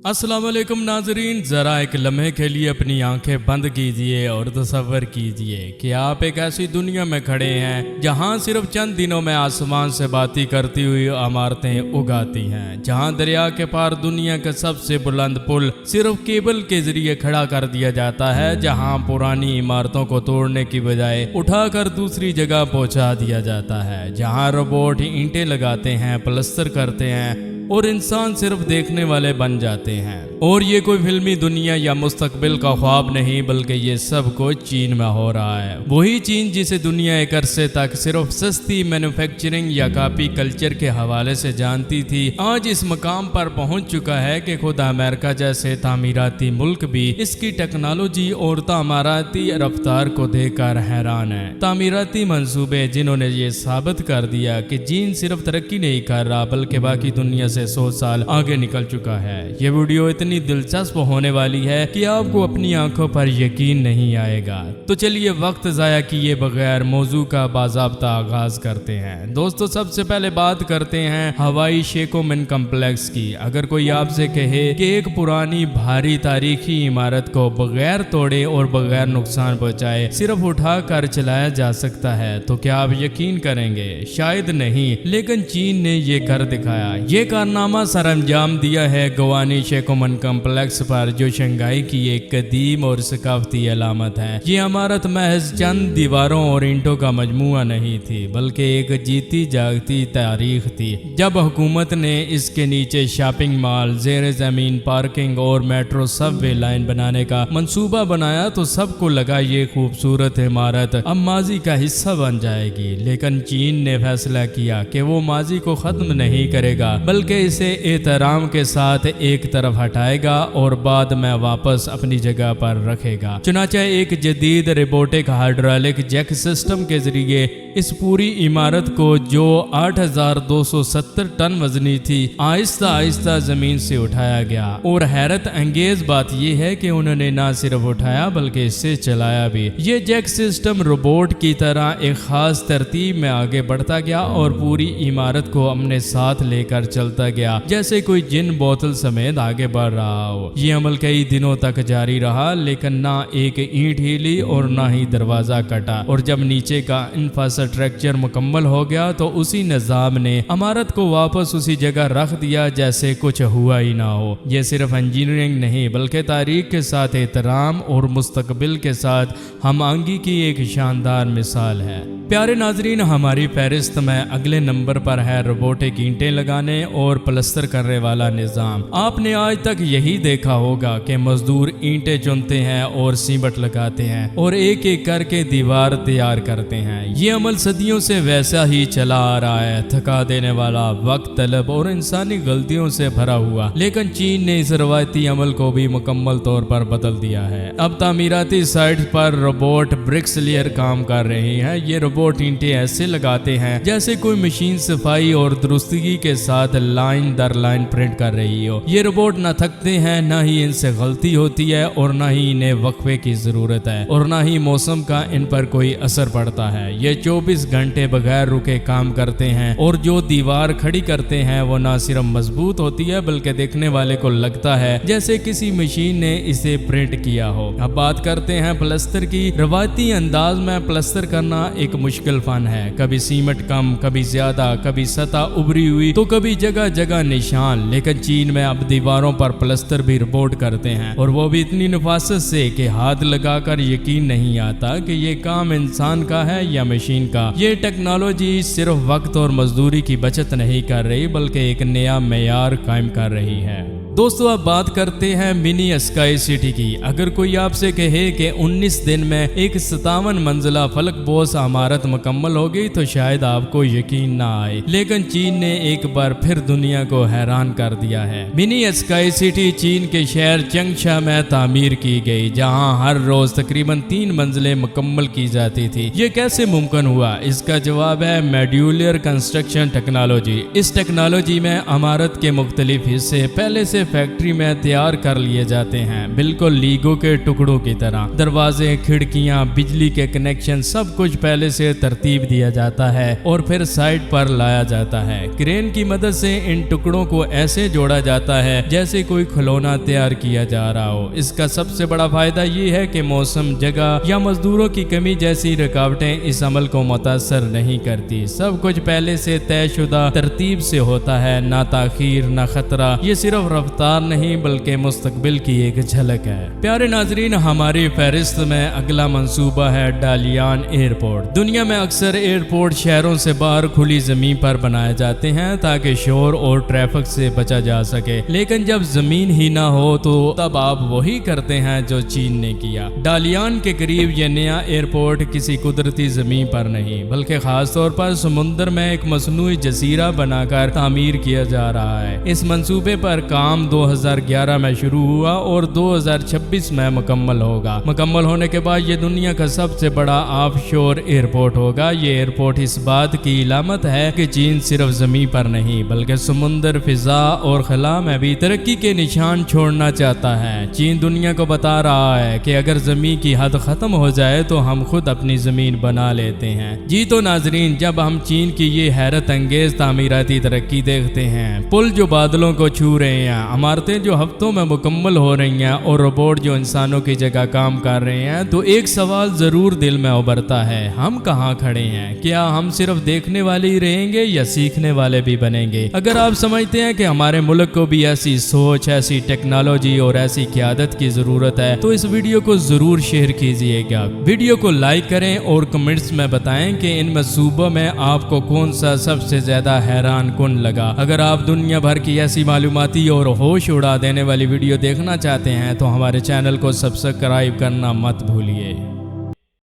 अस्सलाम वालेकुम नाजरीन, ज़रा एक लम्हे के लिए अपनी आंखें बंद कीजिए और तसव्वुर कीजिए कि आप एक ऐसी दुनिया में खड़े हैं जहां सिर्फ चंद दिनों में आसमान से बातें करती हुई इमारतें उगाती हैं, जहां दरिया के पार दुनिया का सबसे बुलंद पुल सिर्फ केबल के जरिए खड़ा कर दिया जाता है, जहां पुरानी इमारतों को तोड़ने की बजाय उठाकर दूसरी जगह पहुंचा दिया जाता है, जहां रोबोट ईंटें लगाते हैं, प्लस्तर करते हैं और इंसान सिर्फ देखने वाले बन जाते हैं। और ये कोई फिल्मी दुनिया या मुस्तकबिल का ख्वाब नहीं, बल्कि ये सब कुछ चीन में हो रहा है। वही चीन जिसे दुनिया एक अरसे तक सिर्फ सस्ती मैन्युफैक्चरिंग या कॉपी कल्चर के हवाले से जानती थी, आज इस मकाम पर पहुंच चुका है कि खुद अमेरिका जैसे तामीराती मुल्क भी इसकी टेक्नोलॉजी और तामीराती रफ्तार को देखकर हैरान है। तामीराती मंसूबे जिन्होंने ये साबित कर दिया कि चीन सिर्फ तरक्की नहीं कर रहा बल्कि बाकी दुनिया से 100 साल आगे निकल चुका है। ये वीडियो इतनी दिलचस्प होने वाली है कि आपको अपनी आंखों पर यकीन नहीं आएगा। तो चलिए वक्त जाया किए बगैर मौजू का बाज़ाब्ता आगाज करते हैं। दोस्तों, सबसे पहले बात करते हैं हवाई शेकोमिन कम्प्लेक्स की। अगर कोई आपसे कहे कि एक पुरानी भारी तारीखी इमारत को बगैर तोड़े और बगैर नुकसान पहुंचाए सिर्फ उठा कर चलाया जा सकता है, तो क्या आप यकीन करेंगे? शायद नहीं, लेकिन चीन ने ये कर दिखाया। ये कारनामा सरअंजाम दिया है गवानी शेकोमिन कम्प्लेक्स पर, जो शंघाई की एक कदीम और सकाफती अलामत है। ये इमारत महज चंद दीवारों और ईंटों का मजमुआ नहीं थी, बल्कि एक जीती जागती तारीख थी। जब हुकूमत ने इसके नीचे शॉपिंग मॉल, ज़ेर ज़मीन पार्किंग और मेट्रो सबवे लाइन बनाने का मंसूबा बनाया, तो सबको लगा ये खूबसूरत इमारत अब माजी का हिस्सा बन जाएगी। लेकिन चीन ने फैसला किया कि वो माजी को खत्म नहीं करेगा, बल्कि इसे एहतराम के साथ एक तरफ हटाएगा और बाद में वापस अपनी जगह पर रखेगा। चुनांचे एक जदीद रोबोटिक हाइड्रोलिक जैक सिस्टम के जरिए इस पूरी इमारत को, जो 8,270 टन वजनी थी, आहिस्ता आहिस्ता जमीन से उठाया गया। और हैरत अंगेज बात यह है कि उन्होंने न सिर्फ उठाया बल्कि इससे चलाया भी। ये जैक सिस्टम रोबोट की तरह एक खास तरतीब में आगे बढ़ता गया और पूरी इमारत को अपने साथ लेकर चलता गया, जैसे कोई जिन बोतल समेत आगे बढ़ रहा हो। ये अमल कई दिनों तक जारी रहा, लेकिन ना एक ईंट हिली और ना ही दरवाजा कटा। और जब नीचे का इंफ्रास्ट्रक्चर मुकम्मल हो गया, तो उसी निजाम ने इमारत को वापस उसी जगह रख दिया जैसे कुछ हुआ ही ना हो। ये सिर्फ इंजीनियरिंग नहीं, बल्कि तारीख के साथ एहतराम और मुस्तकबिल के साथ हम आंगी की एक शानदार मिसाल है। प्यारे नाजरीन, हमारी फहरिस्त में अगले नंबर पर है रोबोटिक ईंटें लगाने और प्लस्तर करने वाला निजाम। आपने आज तक यही देखा होगा कि मजदूर ईंटें चुनते हैं और सीमेंट लगाते हैं और एक एक करके दीवार तैयार करते हैं। ये अमल सदियों से वैसा ही चला आ रहा है, थका देने वाला, वक्त तलब और इंसानी गलतियों से भरा हुआ। लेकिन चीन ने इस रवायती अमल को भी मुकम्मल तौर पर बदल दिया है। अब तामीराती साइट पर रोबोट ब्रिक्स लेयर काम कर रहे हैं। ये रोबोट ईंटें ऐसे लगाते हैं जैसे कोई मशीन सफाई और दुरुस्तगी के साथ लाइन दर लाइन प्रिंट कर रही हो। ये रोबोट न थकते हैं, न ही इनसे गलती होती है और न ही इन्हें वक्फे की जरूरत है और न ही मौसम का इन पर कोई असर पड़ता है। ये 24 घंटे बगैर रुके काम करते हैं और जो दीवार खड़ी करते हैं वो न सिर्फ मजबूत होती है बल्कि देखने वाले को लगता है जैसे किसी मशीन ने इसे प्रिंट किया हो। अब बात करते हैं प्लस्तर की। रवायती अंदाज में प्लस्तर करना एक मुश्किल फन है। कभी सीमेंट कम, कभी ज्यादा, कभी सतह उभरी हुई तो कभी जगह जगह निशान। लेकिन चीन में अब दीवारों पर प्लस्तर भी रोबोट करते हैं, और वो भी इतनी नफासत से कि हाथ लगाकर यकीन नहीं आता कि ये काम इंसान का है या मशीन का। ये टेक्नोलॉजी सिर्फ वक्त और मजदूरी की बचत नहीं कर रही बल्कि एक नया मेयार कायम कर रही है। दोस्तों, अब बात करते हैं मिनी स्काई सिटी की। अगर कोई आपसे कहे कि 19 दिन में एक 57 मंजिला फलक बोस इमारत मुकम्मल हो गई, तो शायद आपको यकीन ना आए। लेकिन चीन ने एक बार फिर दुनिया को हैरान कर दिया है। मिनी स्काई सिटी चीन के शहर चंगशा में तामीर की गई, जहां हर रोज तकरीबन 3 मंजिलें मुकम्मल की जाती थी। ये कैसे मुमकिन हुआ? इसका जवाब है मॉड्यूलर कंस्ट्रक्शन टेक्नोलॉजी। इस टेक्नोलॉजी में इमारत के मुख्तलिफ हिस्से पहले से से फैक्ट्री में तैयार कर लिए जाते हैं, बिल्कुल लीगो के टुकड़ों की तरह। दरवाजे, खिड़कियां, बिजली के कनेक्शन सब कुछ पहले से तरतीब दिया जाता है और फिर साइट पर लाया जाता है। क्रेन की मदद से इन टुकड़ों को ऐसे जोड़ा जाता है जैसे कोई खिलौना तैयार किया जा रहा हो। इसका सबसे बड़ा फायदा ये है कि मौसम, जगह या मजदूरों की कमी जैसी रुकावटें इस अमल को मुतासर नहीं करती। सब कुछ पहले से तयशुदा तरतीब से होता है, ना ताखीर ना खतरा। ये सिर्फ रफ्तार नहीं बल्कि मुस्तकबिल की एक झलक है। प्यारे नाजरीन, हमारी फहरिस्त में अगला मंसूबा है डालियान एयरपोर्ट। दुनिया में अक्सर एयरपोर्ट शहरों से बाहर खुली जमीन पर बनाए जाते हैं ताकि शोर और ट्रैफिक से बचा जा सके, लेकिन जब जमीन ही ना हो तो तब आप वही करते हैं जो चीन ने किया। डालियान के करीब ये नया एयरपोर्ट किसी कुदरती जमीन पर नहीं बल्कि खास तौर पर समुद्र में एक मसनूई जजीरा बनाकर तामीर किया जा रहा है। इस मंसूबे पर काम 2011 में शुरू हुआ और 2026 में मुकम्मल होगा। मुकम्मल होने के बाद ये दुनिया का सबसे बड़ा ऑफशोर एयरपोर्ट होगा। ये एयरपोर्ट इस बात की इलामत है कि चीन सिर्फ जमीन पर नहीं बल्कि समुद्र, फिजा और खला में भी तरक्की के निशान छोड़ना चाहता है। चीन दुनिया को बता रहा है कि अगर जमीन की हद खत्म हो जाए तो हम खुद अपनी जमीन बना लेते हैं। जी तो नाजरीन, जब हम चीन की ये हैरत अंगेज तामीराती तरक्की देखते हैं, पुल जो बादलों को छू रहे हैं, इमारतें जो हफ्तों में मुकम्मल हो रही हैं और रोबोट जो इंसानों की जगह काम कर रहे हैं, तो एक सवाल जरूर दिल में उभरता है, हम कहाँ खड़े हैं? क्या हम सिर्फ देखने वाले ही रहेंगे या सीखने वाले भी बनेंगे? अगर आप समझते हैं कि हमारे मुल्क को भी ऐसी सोच, ऐसी टेक्नोलॉजी और ऐसी क़यादत की जरूरत है तो इस वीडियो को जरूर शेयर कीजिएगा। वीडियो को लाइक करें और कमेंट्स में बताएं कि इन मंसूबों में आपको कौन सा सबसे ज्यादा हैरान कुन लगा। अगर आप दुनिया भर की ऐसी मालूमाती और होश उड़ा देने वाली वीडियो देखना चाहते हैं तो हमारे चैनल को सब्सक्राइब करना मत भूलिए।